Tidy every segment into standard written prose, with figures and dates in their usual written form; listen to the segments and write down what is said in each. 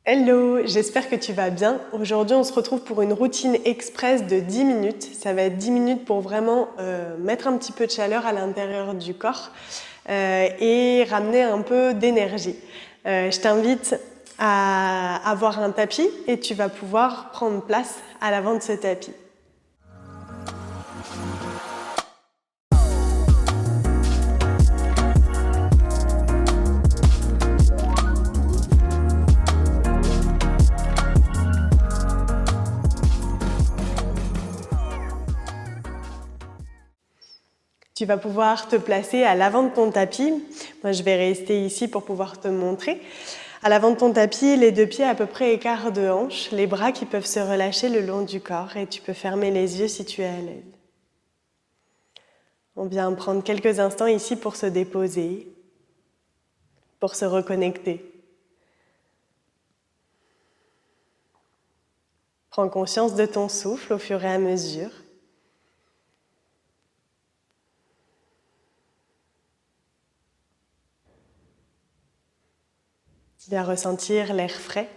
Hello, j'espère que tu vas bien. Aujourd'hui, on se retrouve pour une routine express de 10 minutes. Ça va être 10 minutes pour vraiment mettre un petit peu de chaleur à l'intérieur du corps et ramener un peu d'énergie. Je t'invite à avoir un tapis et tu vas pouvoir prendre place à l'avant de ce tapis. Tu vas pouvoir te placer à l'avant de ton tapis. Moi, je vais rester ici pour pouvoir te montrer. À l'avant de ton tapis, les deux pieds à peu près écart de hanche, les bras qui peuvent se relâcher le long du corps et tu peux fermer les yeux si tu es à l'aise. On vient prendre quelques instants ici pour se déposer, pour se reconnecter. Prends conscience de ton souffle au fur et à mesure. Viens ressentir l'air frais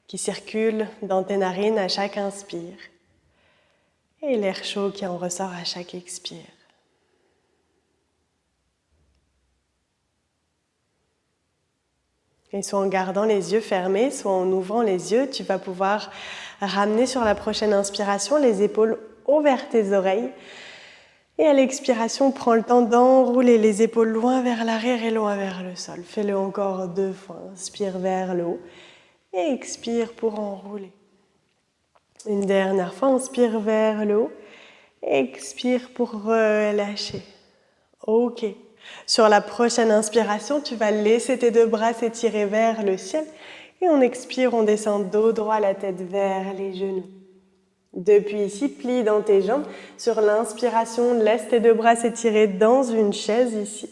qui circule dans tes narines à chaque inspire et l'air chaud qui en ressort à chaque expire. Et soit en gardant les yeux fermés, soit en ouvrant les yeux, tu vas pouvoir ramener sur la prochaine inspiration les épaules haut vers tes oreilles. Et à l'expiration, prends le temps d'enrouler les épaules loin vers l'arrière et loin vers le sol. Fais-le encore 2 fois. Inspire vers le haut et expire pour enrouler. Une dernière fois, inspire vers le haut, expire pour relâcher. Ok. Sur la prochaine inspiration, tu vas laisser tes deux bras s'étirer vers le ciel et on expire, on descend dos droit, la tête vers les genoux. Depuis ici, plie dans tes jambes. Sur l'inspiration, laisse tes deux bras s'étirer dans une chaise ici.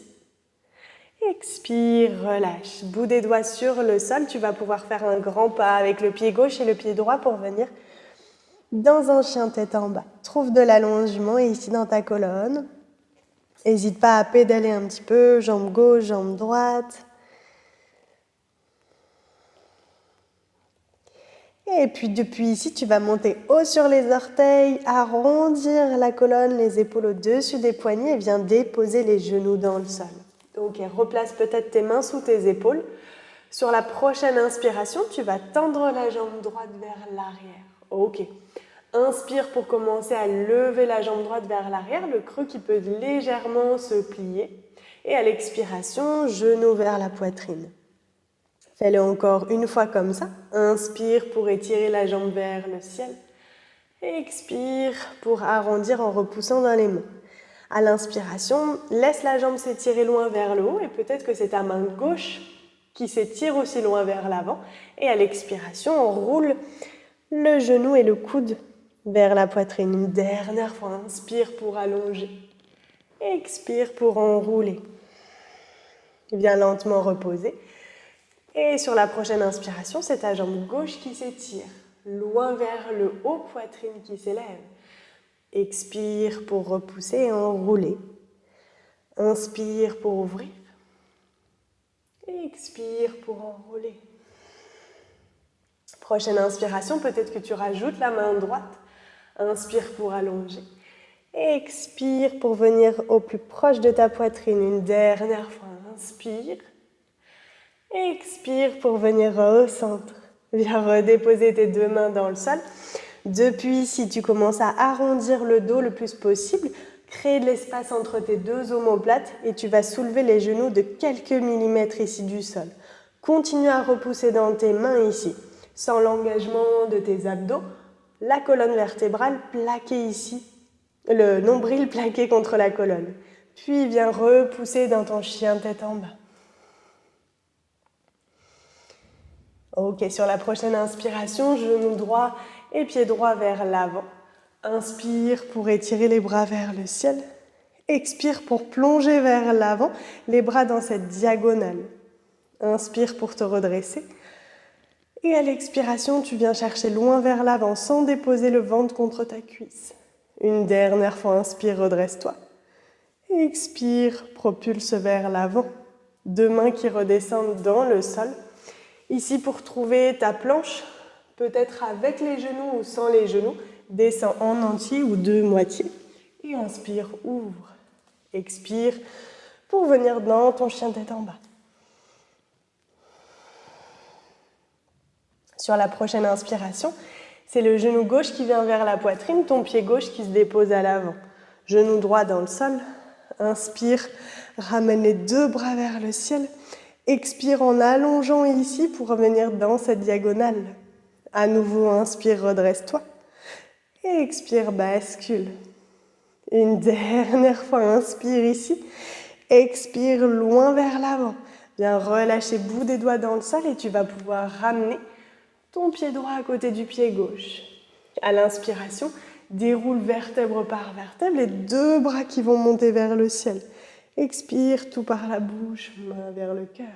Expire, relâche. Bout des doigts sur le sol, tu vas pouvoir faire un grand pas avec le pied gauche et le pied droit pour venir dans un chien tête en bas. Trouve de l'allongement ici dans ta colonne. N'hésite pas à pédaler un petit peu, jambe gauche, jambe droite. Et puis depuis ici, tu vas monter haut sur les orteils, arrondir la colonne, les épaules au-dessus des poignets et viens déposer les genoux dans le sol. Ok, replace peut-être tes mains sous tes épaules. Sur la prochaine inspiration, tu vas tendre la jambe droite vers l'arrière. Ok. Inspire pour commencer à lever la jambe droite vers l'arrière, le creux qui peut légèrement se plier. Et à l'expiration, genou vers la poitrine. Fais-le encore une fois comme ça. Inspire pour étirer la jambe vers le ciel. Expire pour arrondir en repoussant dans les mains. À l'inspiration, laisse la jambe s'étirer loin vers le haut et peut-être que c'est ta main gauche qui s'étire aussi loin vers l'avant. Et à l'expiration, on roule le genou et le coude vers la poitrine. Une dernière fois, inspire pour allonger. Expire pour enrouler. Viens lentement reposer. Et sur la prochaine inspiration, c'est ta jambe gauche qui s'étire, loin vers le haut, poitrine qui s'élève. Expire pour repousser et enrouler. Inspire pour ouvrir. Expire pour enrouler. Prochaine inspiration, peut-être que tu rajoutes la main droite. Inspire pour allonger. Expire pour venir au plus proche de ta poitrine. Une dernière fois, inspire. Expire pour venir au centre. Viens redéposer tes deux mains dans le sol. Depuis ici, tu commences à arrondir le dos le plus possible. Créer de l'espace entre tes deux omoplates et tu vas soulever les genoux de quelques millimètres ici du sol. Continue à repousser dans tes mains ici, sans l'engagement de tes abdos. La colonne vertébrale plaquée ici, le nombril plaqué contre la colonne. Puis viens repousser dans ton chien tête en bas. Ok, sur la prochaine inspiration, genou droit et pied droit vers l'avant. Inspire pour étirer les bras vers le ciel. Expire pour plonger vers l'avant, les bras dans cette diagonale. Inspire pour te redresser. Et à l'expiration, tu viens chercher loin vers l'avant sans déposer le ventre contre ta cuisse. Une dernière fois, inspire, redresse-toi. Expire, propulse vers l'avant. Deux mains qui redescendent dans le sol. Ici, pour trouver ta planche, peut-être avec les genoux ou sans les genoux, descends en entier ou de moitié. Et inspire, ouvre. Expire pour venir dans ton chien tête en bas. Sur la prochaine inspiration, c'est le genou gauche qui vient vers la poitrine, ton pied gauche qui se dépose à l'avant. Genou droit dans le sol. Inspire, ramène les deux bras vers le ciel. Expire en allongeant ici pour revenir dans cette diagonale. À nouveau, inspire, redresse-toi. Et expire, bascule. Une dernière fois, inspire ici. Expire loin vers l'avant. Viens relâcher bout des doigts dans le sol et tu vas pouvoir ramener ton pied droit à côté du pied gauche. À l'inspiration, déroule vertèbre par vertèbre, les deux bras qui vont monter vers le ciel. Expire tout par la bouche, main vers le cœur.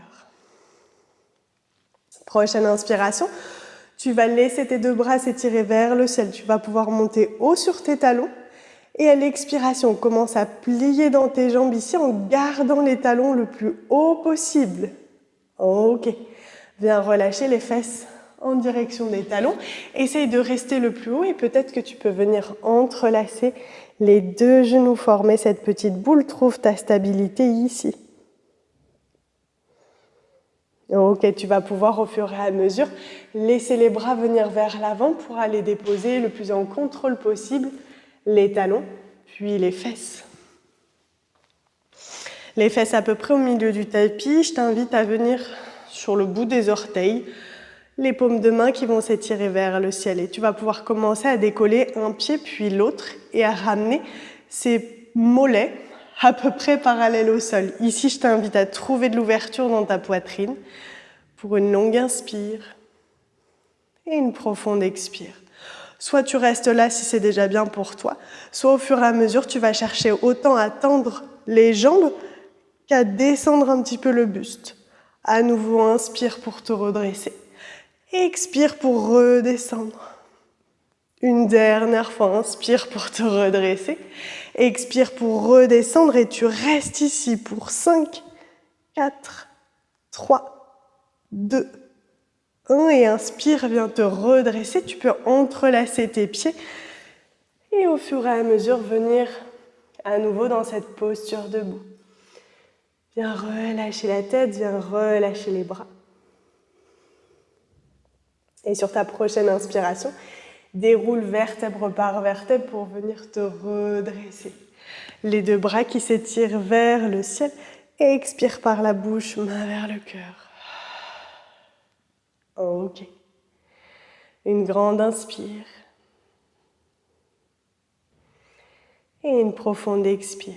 Prochaine inspiration, tu vas laisser tes deux bras s'étirer vers le ciel. Tu vas pouvoir monter haut sur tes talons. Et à l'expiration, commence à plier dans tes jambes ici en gardant les talons le plus haut possible. Ok. Viens relâcher les fesses en direction des talons. Essaye de rester le plus haut et peut-être que tu peux venir entrelacer les deux genoux, former cette petite boule. Trouve ta stabilité ici. Ok, tu vas pouvoir au fur et à mesure laisser les bras venir vers l'avant pour aller déposer le plus en contrôle possible les talons, puis les fesses. Les fesses à peu près au milieu du tapis. Je t'invite à venir sur le bout des orteils, les paumes de main qui vont s'étirer vers le ciel. Et tu vas pouvoir commencer à décoller un pied puis l'autre et à ramener ces mollets à peu près parallèles au sol. Ici, je t'invite à trouver de l'ouverture dans ta poitrine pour une longue inspire et une profonde expire. Soit tu restes là si c'est déjà bien pour toi, soit au fur et à mesure, tu vas chercher autant à tendre les jambes qu'à descendre un petit peu le buste. À nouveau, inspire pour te redresser. Expire pour redescendre. Une dernière fois, inspire pour te redresser. Expire pour redescendre et tu restes ici pour 5, 4, 3, 2, 1. Et inspire, viens te redresser. Tu peux entrelacer tes pieds et au fur et à mesure venir à nouveau dans cette posture debout. Viens relâcher la tête, viens relâcher les bras. Et sur ta prochaine inspiration, déroule vertèbre par vertèbre pour venir te redresser. Les deux bras qui s'étirent vers le ciel. Expire par la bouche, main vers le cœur. Ok. Une grande inspire. Et une profonde expire.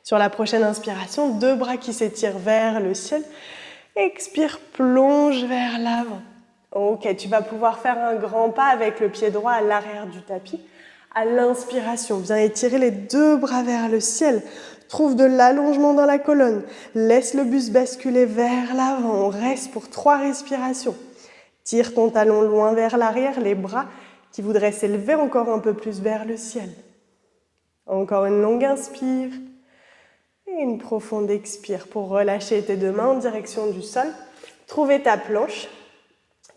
Sur la prochaine inspiration, deux bras qui s'étirent vers le ciel. Expire, plonge vers l'avant. Ok, tu vas pouvoir faire un grand pas avec le pied droit à l'arrière du tapis. À l'inspiration, viens étirer les deux bras vers le ciel. Trouve de l'allongement dans la colonne. Laisse le buste basculer vers l'avant. On reste pour 3 respirations. Tire ton talon loin vers l'arrière, les bras qui voudraient s'élever encore un peu plus vers le ciel. Encore une longue inspire. Et une profonde expire pour relâcher tes deux mains en direction du sol. Trouver ta planche.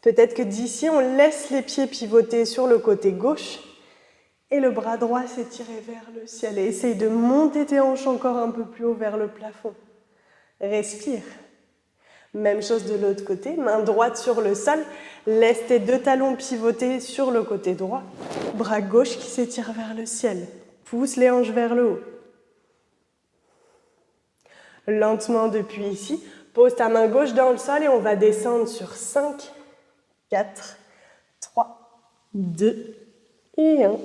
Peut-être que d'ici, on laisse les pieds pivoter sur le côté gauche et le bras droit s'étirer vers le ciel. Et essaye de monter tes hanches encore un peu plus haut vers le plafond. Respire. Même chose de l'autre côté, main droite sur le sol. Laisse tes deux talons pivoter sur le côté droit. Bras gauche qui s'étire vers le ciel. Pousse les hanches vers le haut. Lentement depuis ici, pose ta main gauche dans le sol et on va descendre sur 5, 4, 3, 2 et 1.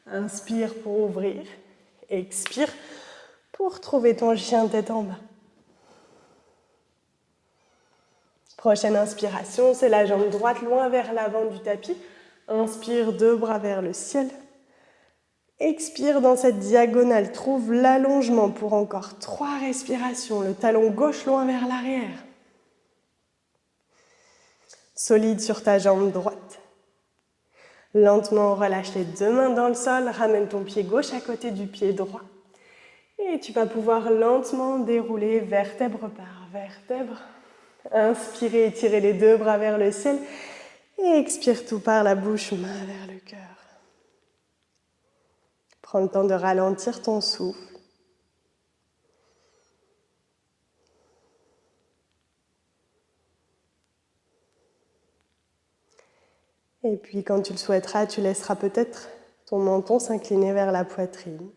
Inspire pour ouvrir, expire pour trouver ton chien tête en bas. Prochaine inspiration, c'est la jambe droite loin vers l'avant du tapis. Inspire, deux bras vers le ciel. Expire dans cette diagonale, trouve l'allongement pour encore 3 respirations. Le talon gauche loin vers l'arrière. Solide sur ta jambe droite. Lentement, relâche les deux mains dans le sol, ramène ton pied gauche à côté du pied droit. Et tu vas pouvoir lentement dérouler vertèbre par vertèbre Inspirez, étirez les deux bras vers le ciel. Et expire tout par la bouche, main vers le cœur. Prends le temps de ralentir ton souffle. Et puis quand tu le souhaiteras, tu laisseras peut-être ton menton s'incliner vers la poitrine.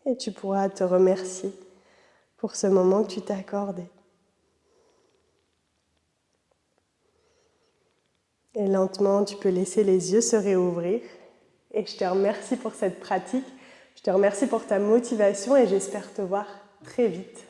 Et tu pourras te remercier pour ce moment que tu t'es accordé. Et lentement, tu peux laisser les yeux se réouvrir. Et je te remercie pour cette pratique. Je te remercie pour ta motivation et j'espère te voir très vite.